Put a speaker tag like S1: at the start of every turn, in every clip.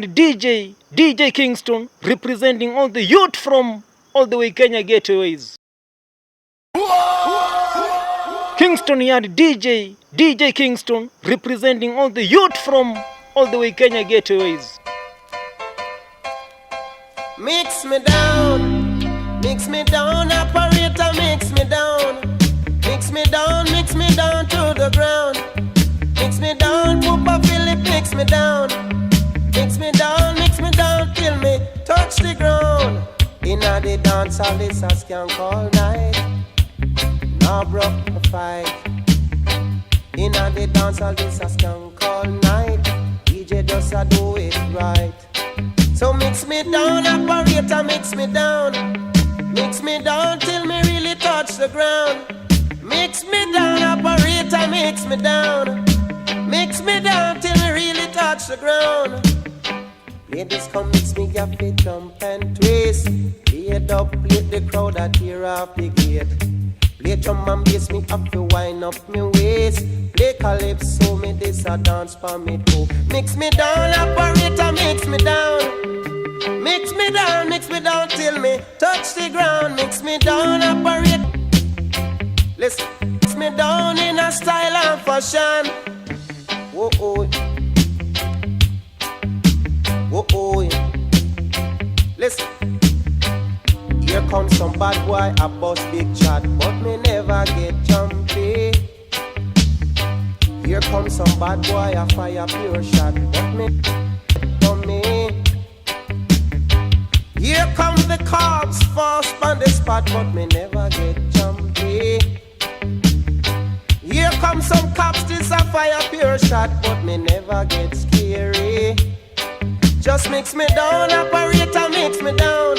S1: here DJ Kingston, representing all the youth from all the way Kenya getaways. Kingston here, DJ Kingston, representing all the youth from all the way Kenya getaways.
S2: Mix me down, operator, mix me down to the ground. Mix me down, Papa Philip, mix me down till me touch the ground. Inna the dance hall, this a skank all night. Now broke the fight. Inna the dance hall, this a skank all night. DJ just a do it right. So mix me down, operator, mix me down till me really touch the ground. Mix me down, operator, mix me down till me really touch the ground. Ladies come mix me up, it jump and twist. Play it up, play the crowd that tear off the gate. Play drum and bass, me up to wind up me waist. Play calypso, me this a dance for me too. Mix me down, operator, mix me down till me touch the ground. Mix me down, operator. Listen, mix me down in a style and fashion. Whoa, oh. Listen, here comes some bad boy, a bust big chat, but me never get jumpy. Here comes some bad boy, a fire pure shot, but me dummy. Here comes the cops, fast on the spot, but me never get jumpy. Here comes some cops, this a fire pure shot, but me never get scary. Just mix me down, operator, mix me down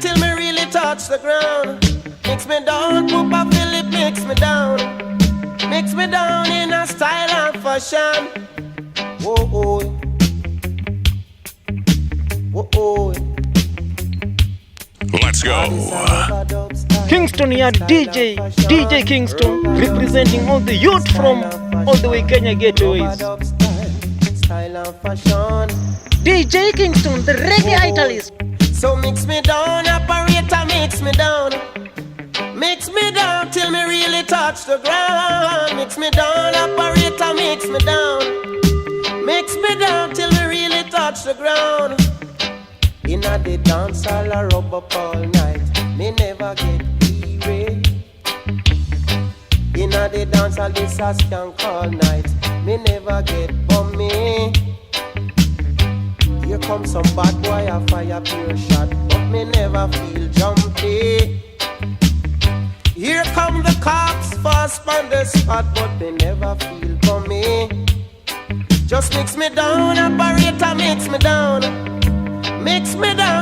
S2: till me really touch the ground. Mix me down, Papa Philip, mix me down in a style and fashion. Whoa, oh.
S3: Let's go.
S1: Kingston here, DJ Kingston, representing all the youth from all the way Kenya getaways. DJ Kingston, the reggae italist.
S2: So mix me down, operator, mix me down till me really touch the ground. Mix me down, operator, mix me down till me really touch the ground. Inna the dance hall, I rub up all night. Me never get weary. Inna the dance hall, this a skank all night. Me never get bummy. Here comes some bad boy, a fire pure shot, but me never feel jumpy. Here come the cops, fast on the spot, but me never feel bummy. Just mix me down, operator, mix me down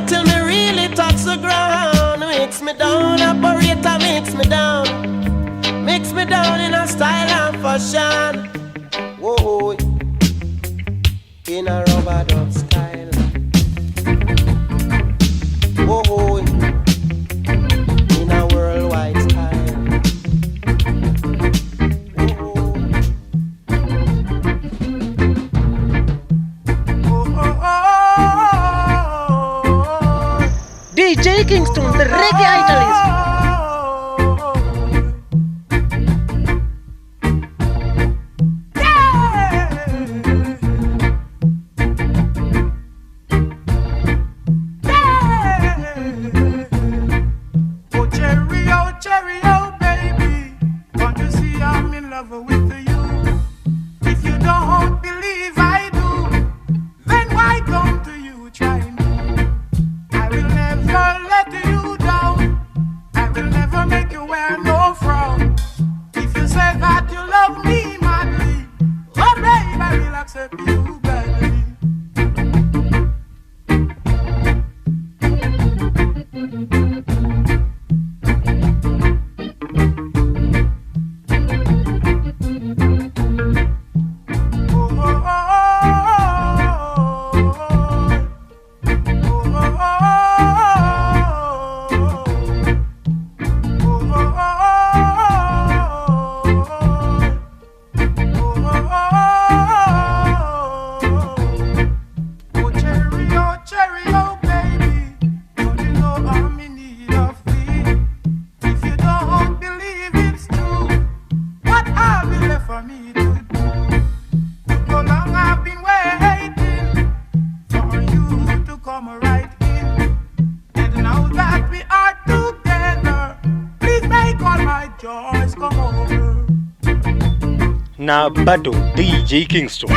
S2: till me really touch the ground. Mix me down, operator, mix me down in a style and fashion. Whoa, in a rubber dub style. Whoa, in a worldwide style.
S1: DJ Kingston, the reggae italist. na bado DJ Kingston.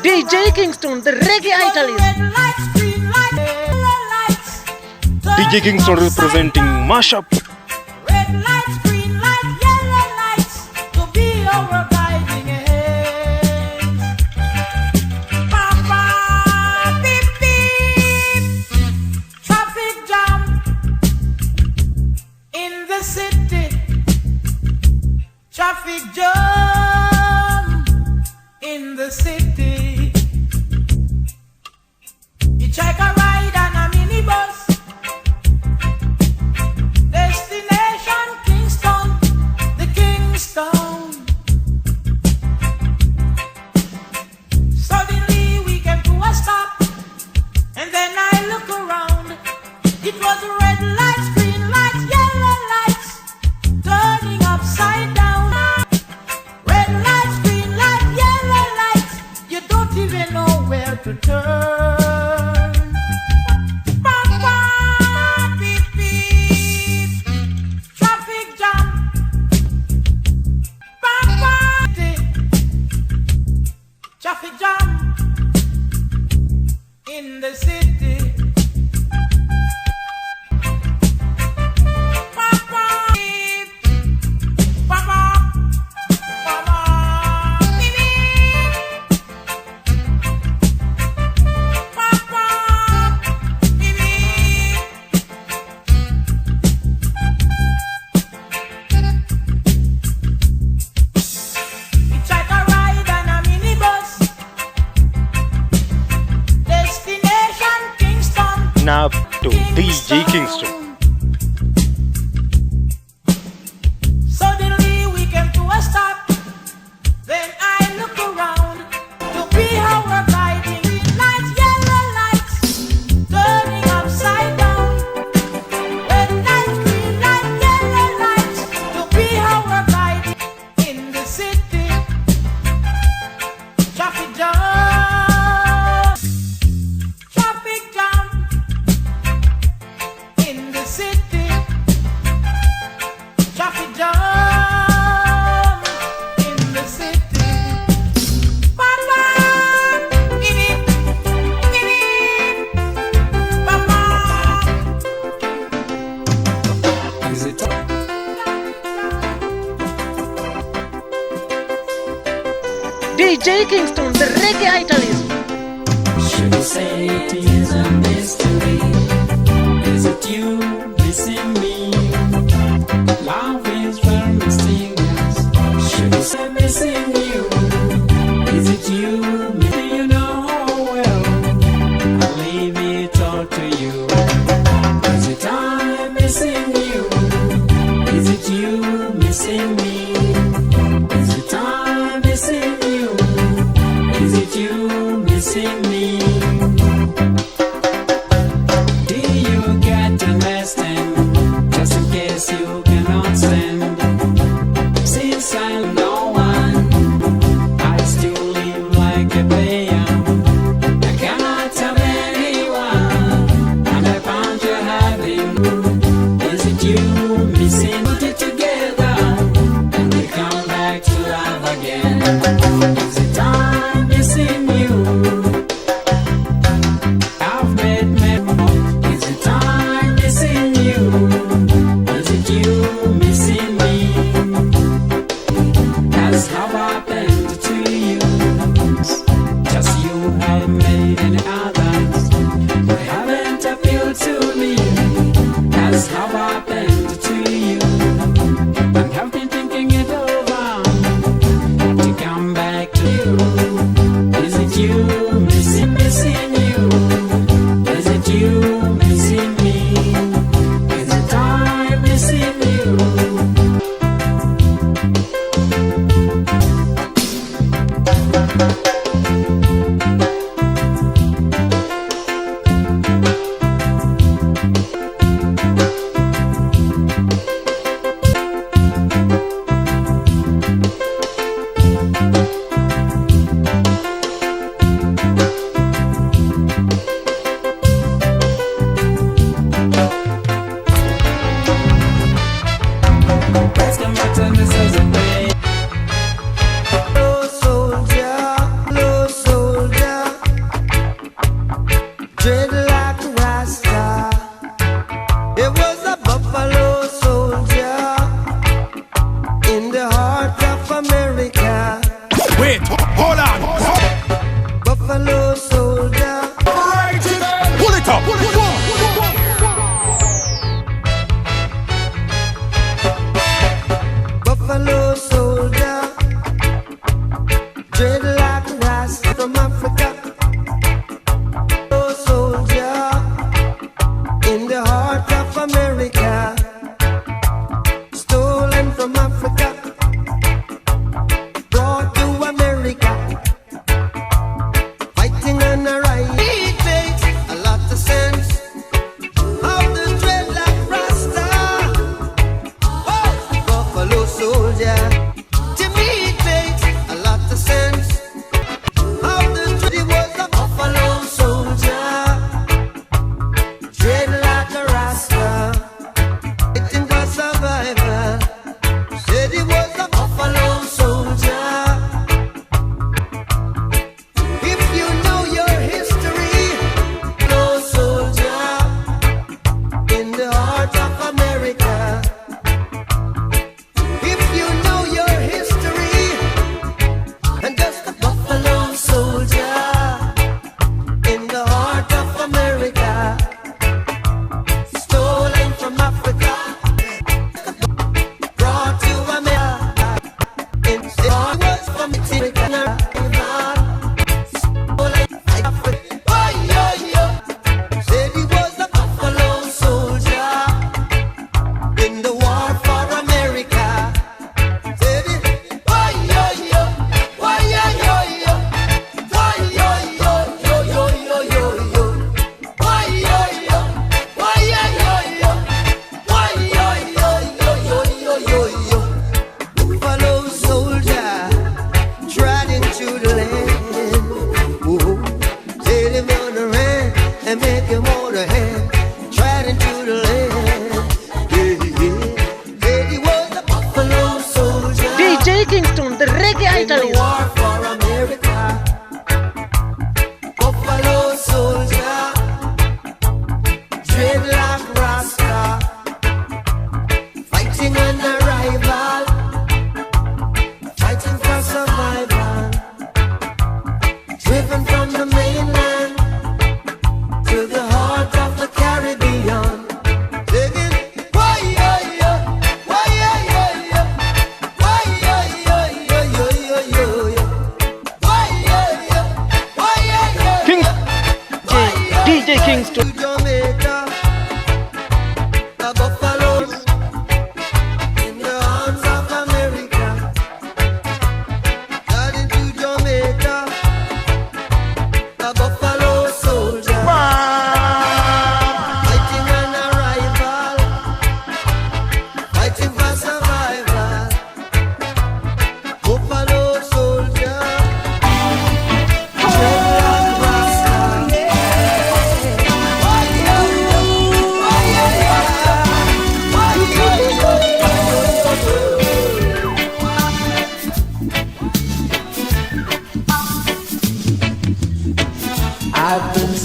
S1: DJ Kingston, the reggae italist. DJ Kingston representing Mashup.
S4: Red lights, green light, yellow lights, to be our guiding hands. Papa, beep beep, traffic jam in the city. Traffic jam in the city. You check a ride on a minibus. Destination Kingston, the Kingston. Suddenly we came to a stop, and then I look around. It was red lights, green lights, yellow lights, turning upside down. Red lights, green lights, yellow lights, you don't even know where to turn. Traffic jam in the city.
S1: to DJ Kingston.
S4: Suddenly we came to a stop. Then I look around to be how we're guiding. Lights, yellow lights, turning upside down. Red lights, green lights, yellow lights, to be how we're guiding in the city. Traffic jam, traffic jam in the city. Traffic jam in the city. Papa, give it, Papa. Is it?
S1: DJ Kingston, the reggae italist.
S5: Should I say it is a mystery? Is it you missing me? Love is very mysterious. Should I say missing you? Is it you? Maybe you know well. I'll leave it all to you. Is it I missing you? Is it you missing me? Is it I missing you? Is it you missing me? Do you get to understand? Just in case you cannot stand. Since I'm no one, I still live like a player. I cannot tell anyone, and I found you having. Is it you missing? Put it together, and we come back to life again. Is it I'm missing you? I've made memories. Is it I'm missing you?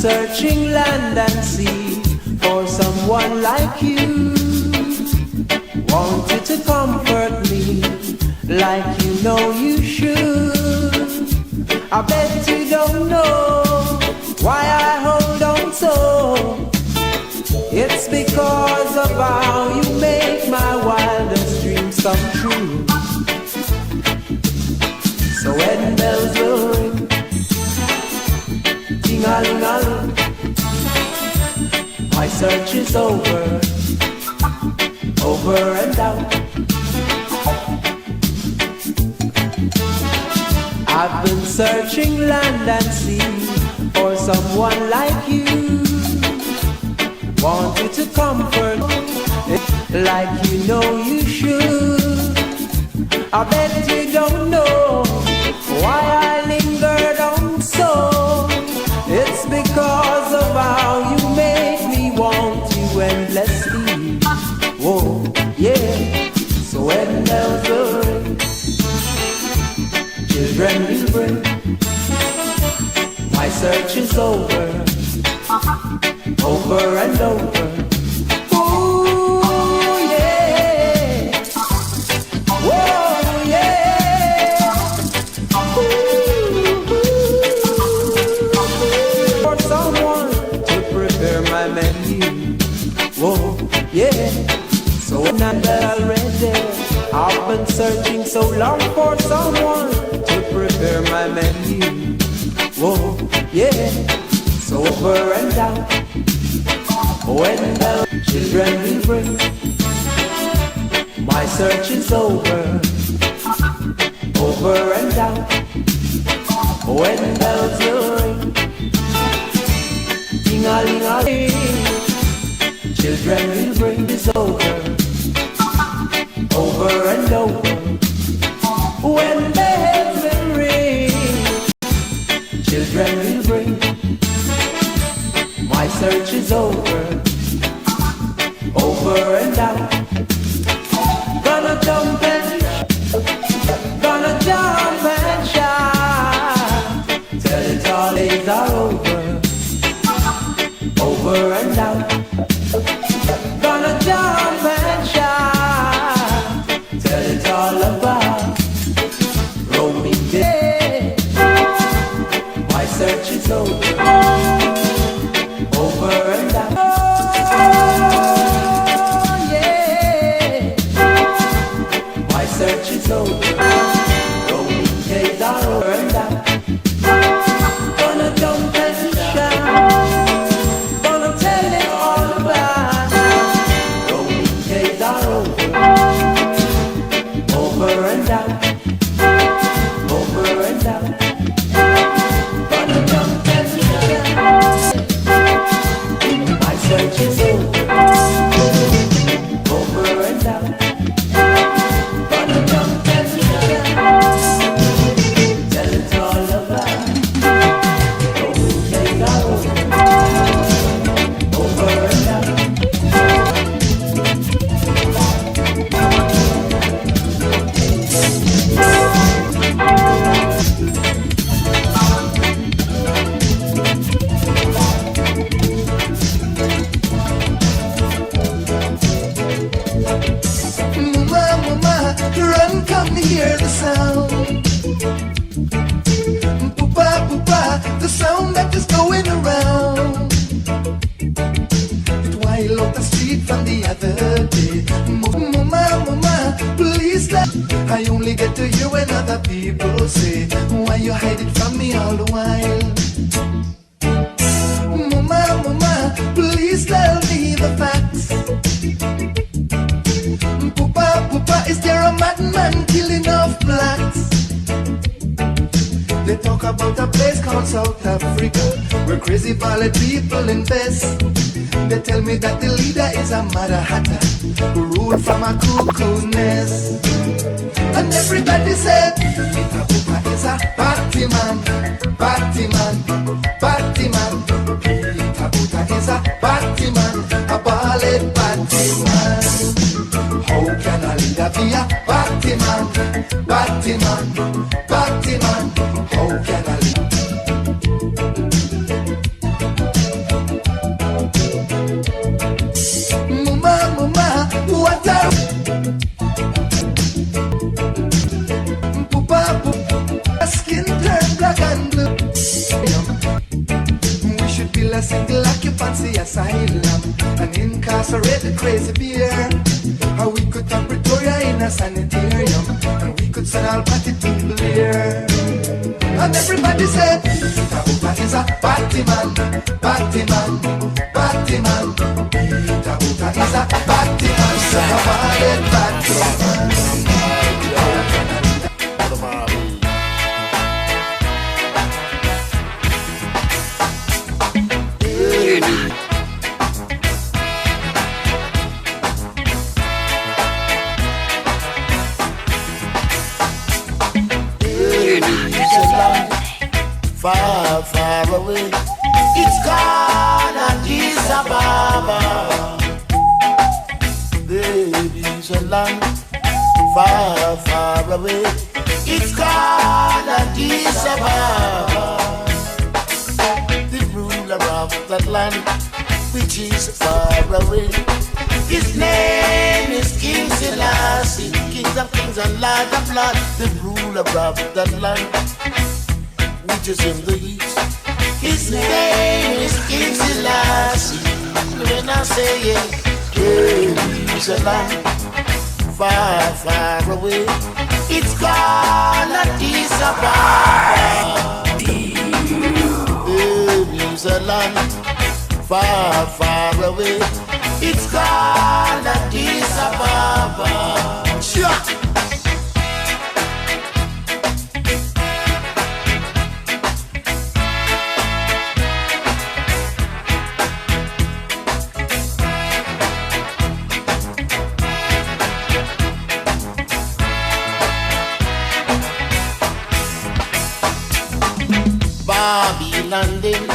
S2: searching land and sea for someone like you. Want you to comfort me like you know you should. I bet you don't know why I hold on so. It's because of how you make my wildest dreams come true. So when bells will ring, ting-a-ling-a-ling, my search is over and out. I've been searching land and sea for someone like you. Want you to comfort me like you know you should. I bet you don't know why I lingered on so. It's because of how you make me want you endlessly. Whoa, yeah. So when bells will ring, children will bring. My search is over and over. Ooh, yeah. Whoa, yeah. Ooh. For someone to prepare my menu. Whoa, yeah. So when I'm already, I've been searching so long for someone to prepare my menu. Whoa, yeah. So over and out. When the children will bring, my search is over and out. When bells will ring, ting-a-ling-a-ling, children will bring this over and over. When bells will ring, children will bring. My search is over and out. Gonna jump and shout. Tell it all days are over and out. Gonna jump and shout. Tell it all about roaming day. My search is over and out. Oh, yeah. My search is over. Rolling days are over and out. Gonna jump and shout. Gonna tell it all about. Rolling days are over and out. Over and out. Gonna jump and shout. My search is over and out. Gonna jump and shout. Tell it all about. Days are over and out.
S6: Mama, run, come hear the sound. Papa, the sound that is going around. It wild out the street from the other day. Mama, please let. I only get to hear when other people say, why you hide it from me all the while? Mama, please tell me the facts. Papa, is there a madman killing off blacks? They talk about a place called South Africa, where crazy violent people invest. They tell me that the leader is a Mother Hatter, who ruled from a cuckoo nest. And everybody said, Peter Papa is a party man. Peter Papa is a party man, a ballad party man. How can a leader be a party man? How can a leader? incarcerate the crazy beer. Or we could turn Pretoria in a sanitarium, and we could send all party people here. And everybody said, Peter Hooper is a party man, party man, party man. Peter Hooper is a party man, a violent party man.
S2: Far, far away, it's gone Addis Ababa. Baby's a land far, far away, it's gone Addis Ababa. The ruler of that land, which is far away, his name is King Selassie, King of kings and Lord of lords. The ruler of that land, which is in the east, his name is King Selassie. When I say it, Jerusalem, far, far away, it's called Addis Ababa. Jerusalem, far, far away, it's called Addis Ababa. Sure. London,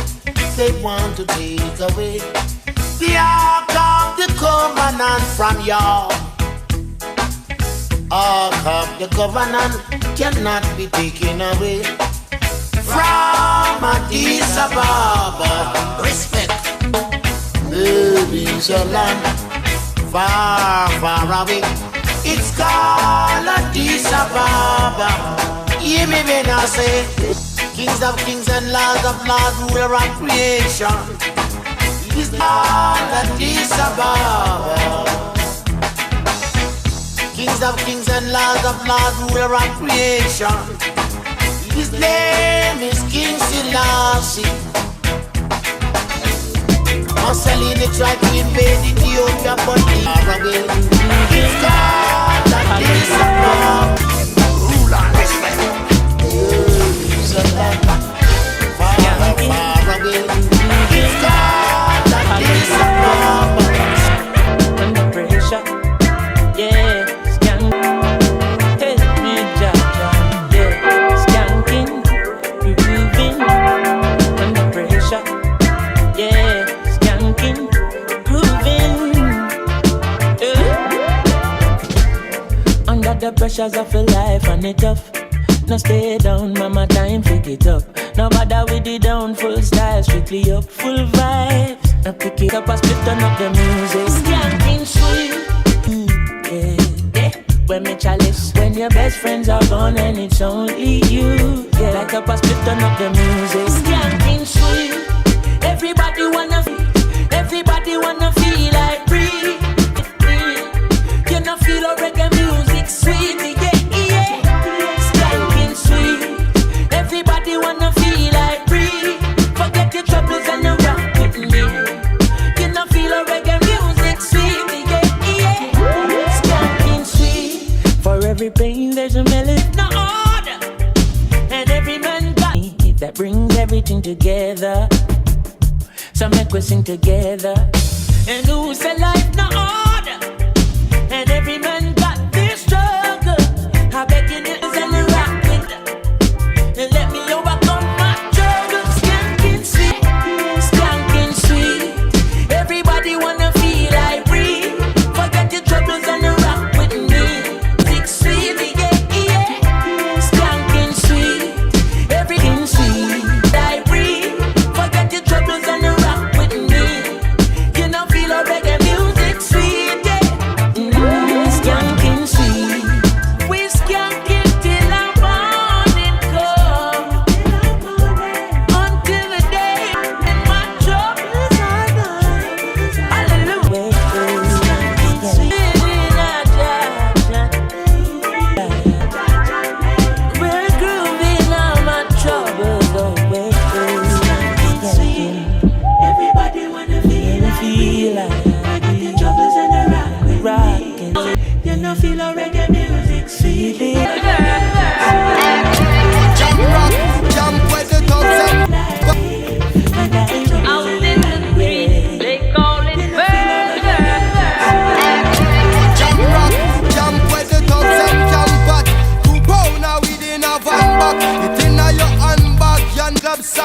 S2: they want to take away the Ark of the Covenant from y'all. Ark of the Covenant cannot be taken away from Addis Ababa. Respect. There is a land far, far away. It's called Addis Ababa. Hear me when I say, kings of kings and lords of lords, ruler of creation. He's called Addis Ababa. Kings of kings and lords of lords, ruler of creation. His name is King Selassie. Mussolini tried to invade Ethiopia, but he ran. He's called Addis Ababa. Rule and respect. Far, far away, it's called Addis Ababa.
S5: Under pressure, yeah, skank. Help me, Jaja, yeah, skanking, grooving. Under pressure, yeah, skanking, grooving. Under the pressures of a life and it tough. Now stay down, mama, time pick it up. Now bother with the down, full style, strictly up, full vibes. Now pick it up and split turn up the music. Skanking sweet, yeah. When me chalice, when your best friends are gone and it's only you, yeah. Like up and split turn up the music. Skanking sweet, everybody wanna feel like free. You know feel a reggae music sweet, yeah. Everybody wanna feel like free. Forget your troubles and you rock with me. You know feel a reggae music sweet, yeah, yeah. Skanking sweet. For every pain there's a melody, no order. And every man got it that brings everything together. So make we sing together. And who say life no order? And every man got this struggle. I beg you niggas and you rock with them. And let me overcome my troubles. Skanking sweet, skanking sweet. Everybody wanna feel like free. Forget your troubles and you rock with me. Six sweet, yeah, yeah. Skanking sweet, everything sweet. Like free. Forget your troubles and you rock with me. You know feel a reggae music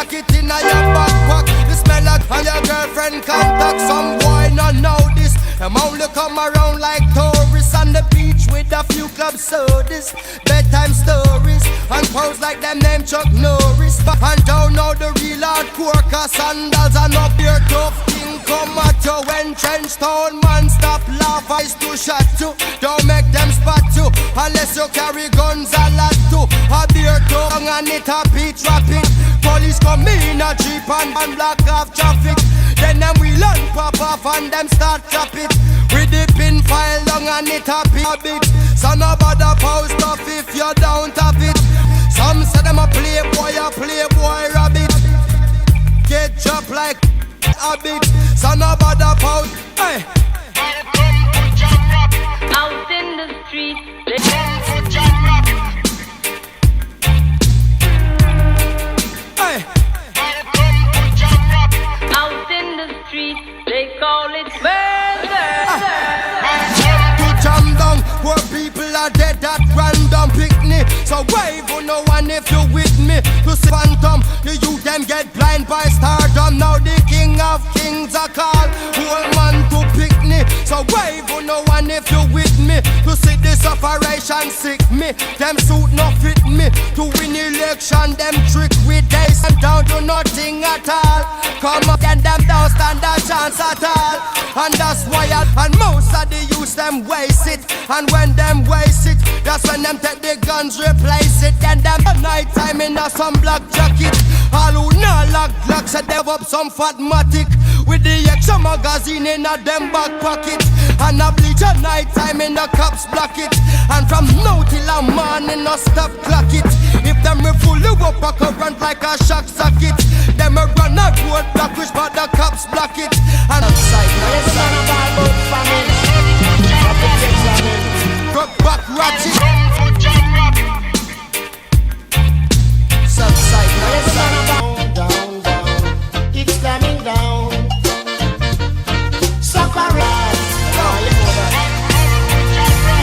S2: lock it in your backpack. The smell of and your girlfriend contact. Some boy not know this. Them only come around like tourists on the beach with a few club sodas, bedtime stories, and pose like them name Chuck Norris. And don't know the real hardcore, cause sandals and up your tough king come at you. When trench town man stop laugh, eyes to shot you. Don't make them spot you, unless you carry guns a lot too. A beer tongue and it a beat rapid. Police come in a jeep and block off traffic. Then them wheel and pop off and them start trap it. We dip in file long and it a bit. So nobody post off if you don't have it. Some say them a playboy rabbit. Get dropped like a bit. So nobody post. Hey.
S7: Out in the street,
S2: Hey.
S7: out in the street, they call it murder.
S2: To jam down where people are dead at random picnic. So wave on no one if you with me. To see phantom, the youth them get blind by stardom. Now the king of kings are called whole man to picnic. So wave on no one if you with me. To see this operation sick me. Them suit no fit me. To win election, them trick with days and down to nothing at all. Come up and them don't stand a chance at all. And that's why and most of the youth them waste it. And when them waste it, that's when them take the guns replace it. Then them night time in a some black jacket. All who not lock glocks and dev up some fatmatic. With the extra magazine in a them back pocket. And a bleach at night time in the cops block it. And from now till a morning no stop clock it. If them me fully up a current like a shock socket. Them a run a road block which but the cops block it. And outside rock back ratchet. Southside
S8: down, down, down. It's coming down. Soccer rise.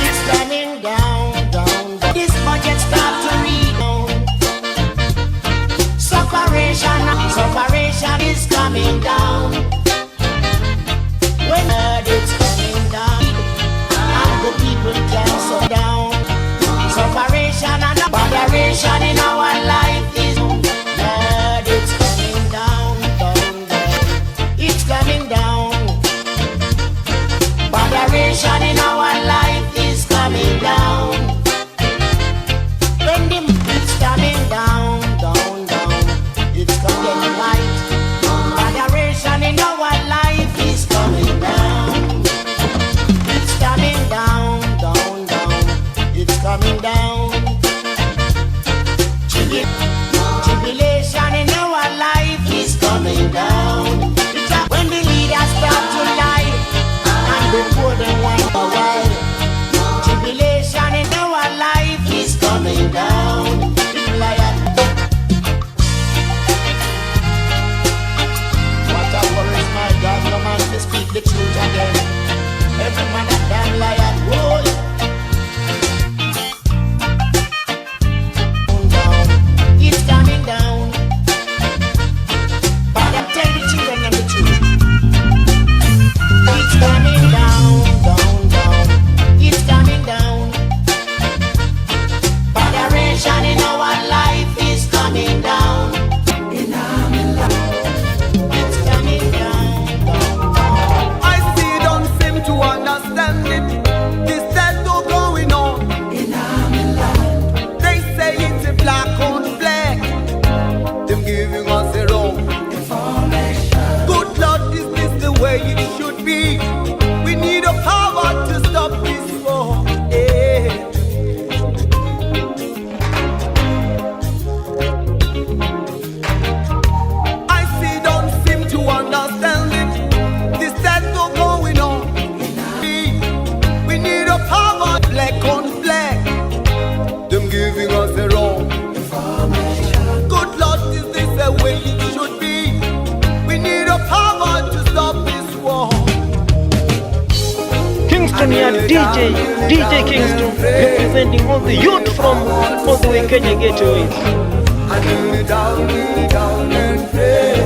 S8: It's coming down, down, down. This budget start to read. Socceration is coming down. When it's coming down, and the people can slow down. Socceration and botheration in our life is. It's coming down, down, down. It's coming down. Botheration in our life is coming down. When the it's coming down, down, down. It's coming right. Botheration in our life is coming down. It's coming down, down, down. It's coming down. Tribulation in our life is coming down. When the leaders start to lie and before they want a while, tribulation in our life is coming down. What a worries my God, no man to speak the truth again. Every man a damn liar, whoa. It's coming down. But I tell the children and the truth. It's coming down, down, down. It's coming down. Botheration in our life is coming down. It's coming down, down, down.
S9: I still don't seem to understand it. This tattoo going on. They say it's a black on black. Them giving us the wrong information. Good Lord, is this the way it should be? We need a power to stop this war. Yeah. I still don't seem to understand it. This tattoo going on. We need a power, black on black. Them giving us the wrong information. Good Lord, is this the way it should be? We need a power to stop this war.
S1: Kingston here, DJ Kingston, representing all the youth from all the way Kenya Gateways.
S9: I kneel it down and pray.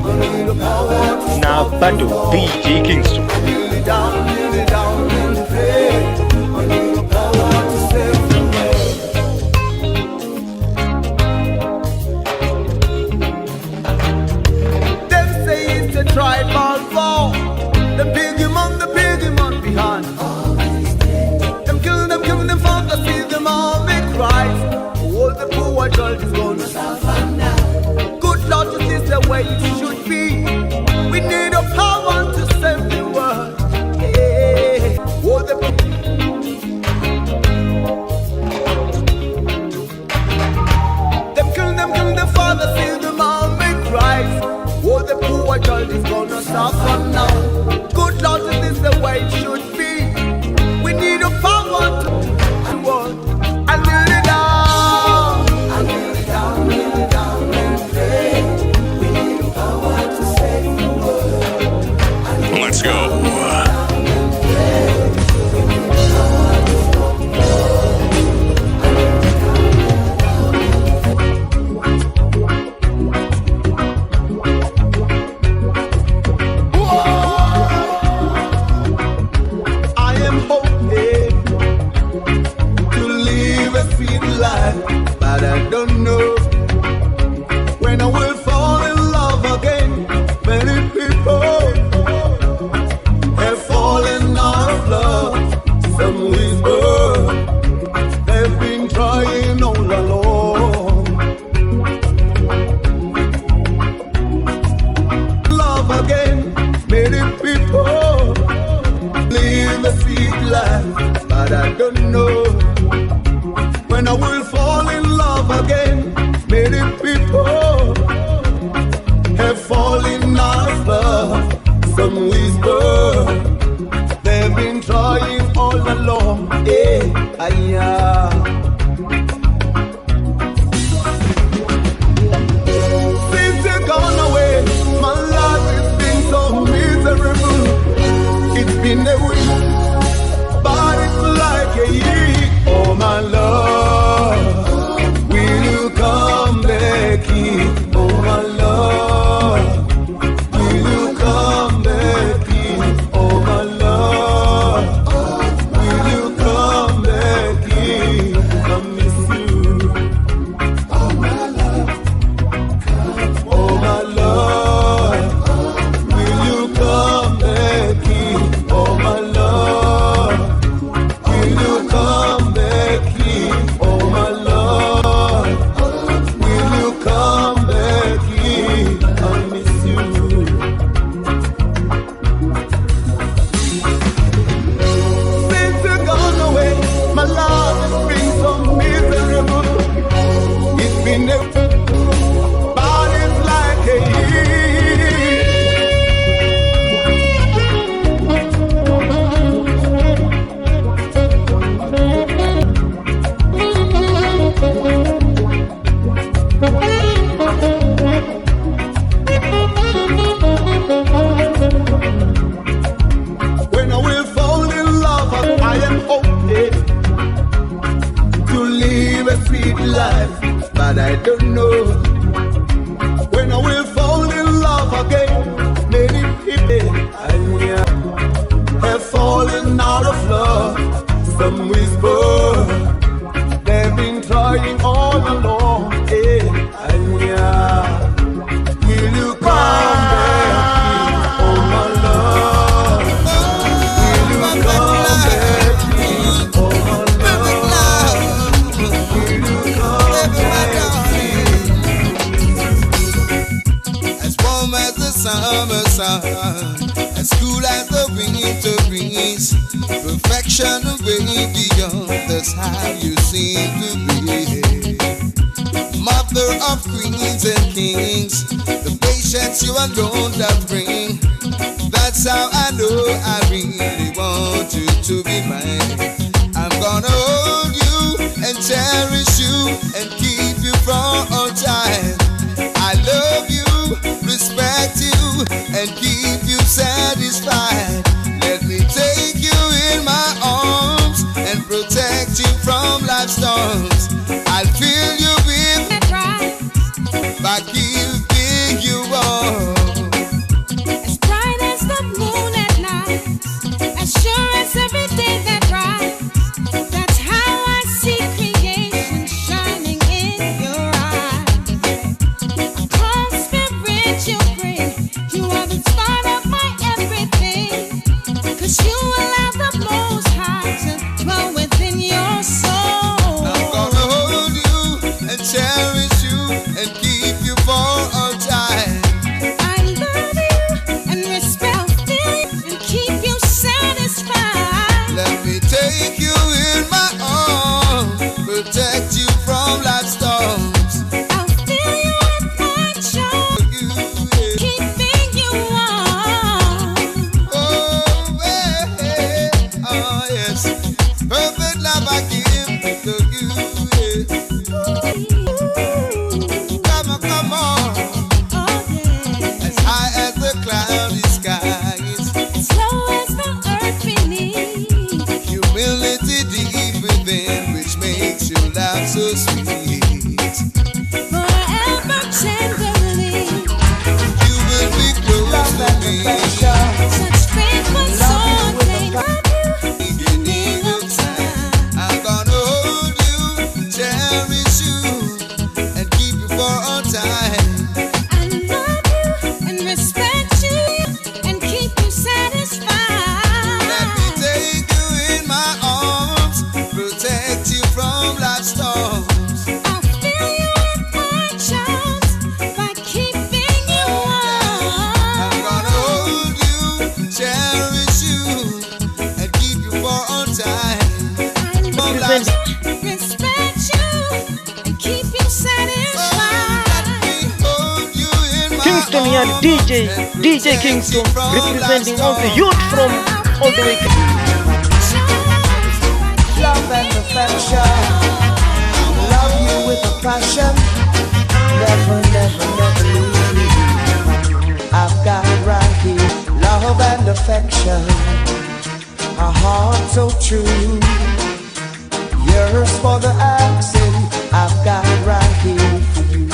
S9: I need the power to
S1: Now back to DJ Kingston.
S9: I kneel it down and pray. I need the power to save the world. Them say it's a tribal war. The piggy man behind. Them kill them fantasy, them all make Christ. All the poor child is gonna suffer now. Good Lord, this is the way it should be. We need a power to save the world. Yeah. All the kill them father, see them all make Christ. All the poor child is gonna suffer now. Good Lord, this is the way it should be. We need a power to the world. I kneel it down and pray. We need a power to save the world.
S3: Let's go.
S9: I am hoping to live a sweet life, but I don't know when I will fall in love again. Many people have fallen out of love. Some whisper they've been trying all along. Love again, many people live a sweet life, but I don't know when I will fall in love again. Many people have fallen out of love. Some whisper they've been trying all along. Yeah, since you're gone away, my life has been so miserable. It's been a week, but it's like a year. Oh my love, will you come back here? Oh my love, will you come back here? Oh my love, will you come back here? I miss you. Oh my love, oh my love, will you come back here? Oh my love, will you come back here? Oh my love, will you come back here? I miss you. Since you're gone away, my love has been so miserable. It's been a but it's like a year. When I will fall in love, I am hoping to live a sweet life, but I don't know when I will fall in love again. Many people have fallen out of love. Some whisper they've been trying all along. Yeah, will you come back? Oh my love, will you come back? Oh my love, will you come back?
S10: As warm as the summer sun, as cool as the winter breeze, perfection way beyond, that's how you seem to be. Mother of queens and kings, the patience you alone that bring, that's how I know I really want you to be mine. I'm gonna hold you and cherish you and keep you for all time. I love you, respect you, and keep you satisfied. Let me take you in my arms and protect you from life's storms. I'll fill you with
S4: sure as every day that rise. That's how I see creation shining in your eyes. Calm spirit you bring, you are the start of my everything. 'Cause you allow the Most High to dwell within your soul.
S10: I'm gonna hold you and cherish you and keep you for all time.
S4: I love you and respect you and keep you satisfied.
S10: Let me take you in my arms, protect you from life's storms.
S4: I'll fill you with my joy, keeping you warm.
S10: Oh, hey, oh yes, perfect love I give to you. Come on, come on,
S4: Oh yeah.
S10: as high as the cloudy skies.
S4: Slow as the earth beneath.
S10: Humility deep within, which makes your love so sweet.
S4: Forever tenderly.
S10: You will be close to me.
S4: Such faithful soul they love you.
S10: You need no time. I'm gonna hold you, cherish you, and keep you for all time.
S4: I love you and respect you and keep you satisfied.
S10: Let me take you in my arms, protect you from life's storms.
S4: I'll fill you with my charms by keeping you
S10: I'm
S4: warm.
S10: gonna hold you, cherish you, and keep you for all time. From life's
S4: Respect you and keep you satisfied.
S10: Let me hold you in my
S1: Kingston here,
S10: arms
S1: DJ
S10: and
S1: DJ
S10: protect
S1: Kingston,
S10: you from
S1: representing
S10: life's
S1: all the
S10: storms.
S1: youth from all the way.
S2: Love and affection. Love you with a passion. Never, never, never leave you. I've got it right here. Love and affection. A heart so true. Yours for the asking. I've got it right here for you.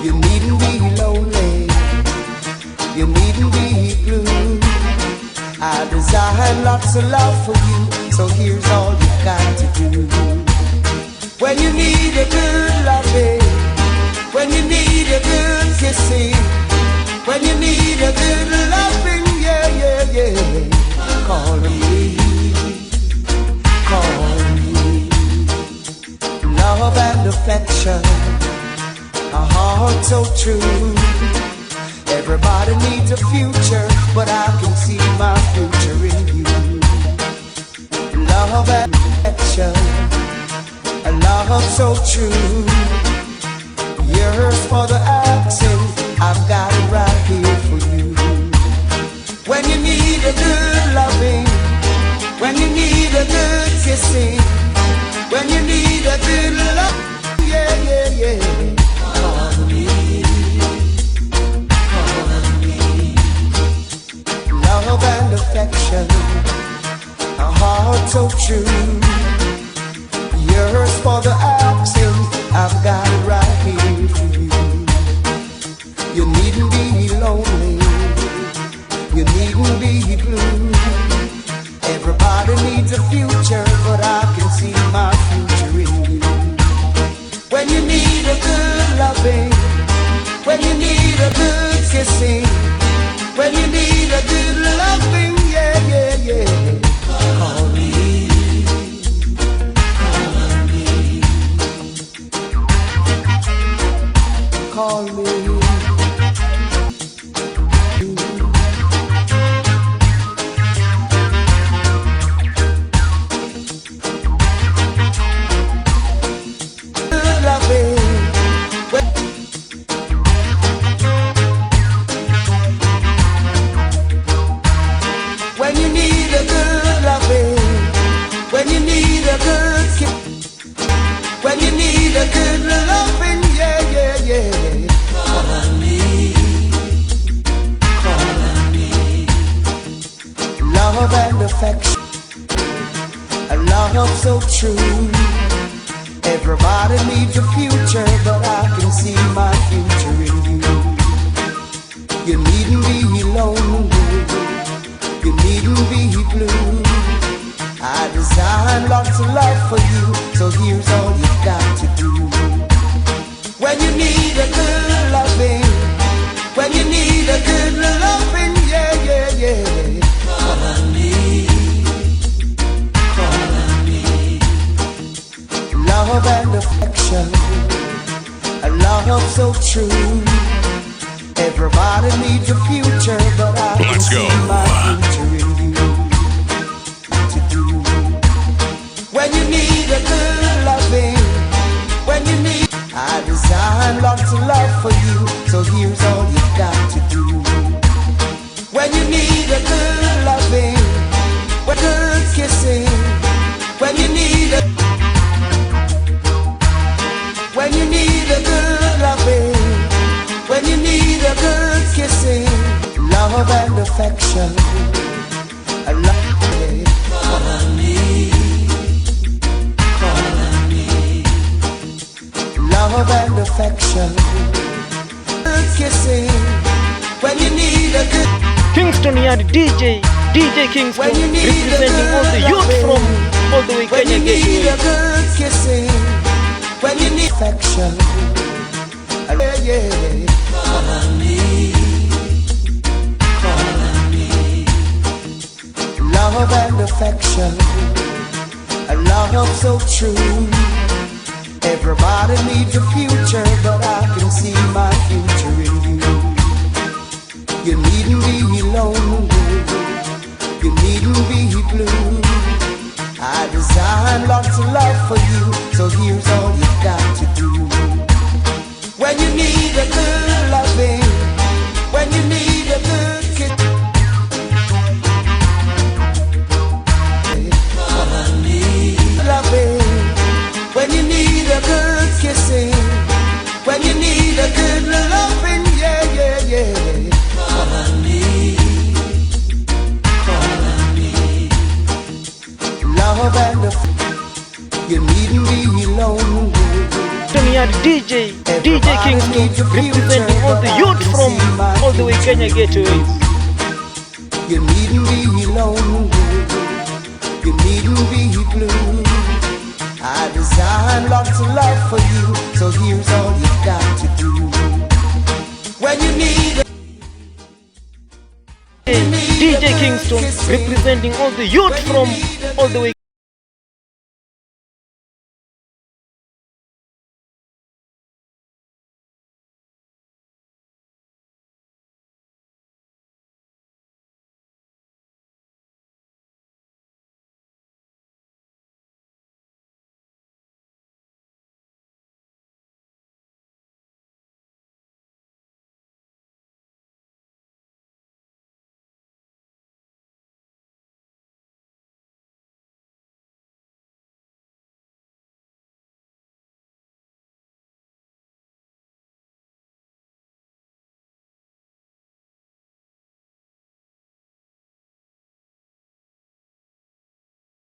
S2: You needn't be lonely. You needn't be blue. I desire lots of love for you, so here's all you got to do. When you need a good loving, when you need a good kissing, when you need a good loving, yeah, yeah, yeah, call on me, call on me. Love and affection, a heart so true. Everybody needs a future, but I can see my future in you. Love and affection, a love so true. Yours for the asking, I've got it right here for you. When you need a good loving, when you need a good kissing, when you need a good love, yeah, yeah, yeah, call me. Love and affection, a heart so true. Yours for the asking, I've got it right here for you. You needn't be lonely, you needn't be blue. Everybody needs a future, but I can see my future in you. When you need a good loving, when you need a good kissing, when you need a good loving, yeah, yeah, yeah, call me, call me, call me. Good loving. When you need a good loving, when you need a good kiss, when you need a good loving, yeah, yeah, yeah, call on me, call on me. Love and affection, a love so true. Everybody needs a future, but I can see my future in you. You needn't be lonely, You needn't be blue. I designed lots of love for you, so here's all you got to do. When you need a good loving, when you need a good loving, yeah, yeah, yeah. Call on me, call on me. Love and affection, a love so true. Everybody needs a future, but I can see my future in you. To do. When you need a good loving, when you need, I design lots of love for you, so here's all you got to do. When you need a good loving, when good kissing, when you need a, when you need a good loving, when you need a good kissing, love and affection, a love. Call on me, call on me. Love and affection, good kissing, when you need a good.
S1: Kingston Yard DJ Kingston, representing all the youth from all the way Kenya
S2: Gateway. When you need a good kissing, when you need affection, yeah, yeah. Call on me, call on me. Love and affection, a love so true. Everybody needs a future, but I can see my future in you. You needn't be lonely, you needn't be blue. I designed lots of love for you, so here's all you got to do. When you need a good loving, when you need a good kiss, call on me, loving. When you need a good kissing, when you need a good loving, yeah, yeah, yeah. Call on me, call on me. Love and affection, you needn't be lonely.
S1: DJ Kingston, representing all the youth from all the way Kenya Gateway.
S2: You needn't be lonely, you needn't be blue. I designed lots of love for you, so here's all you got to do. When you need a
S1: DJ Kingston, representing all the youth from all the way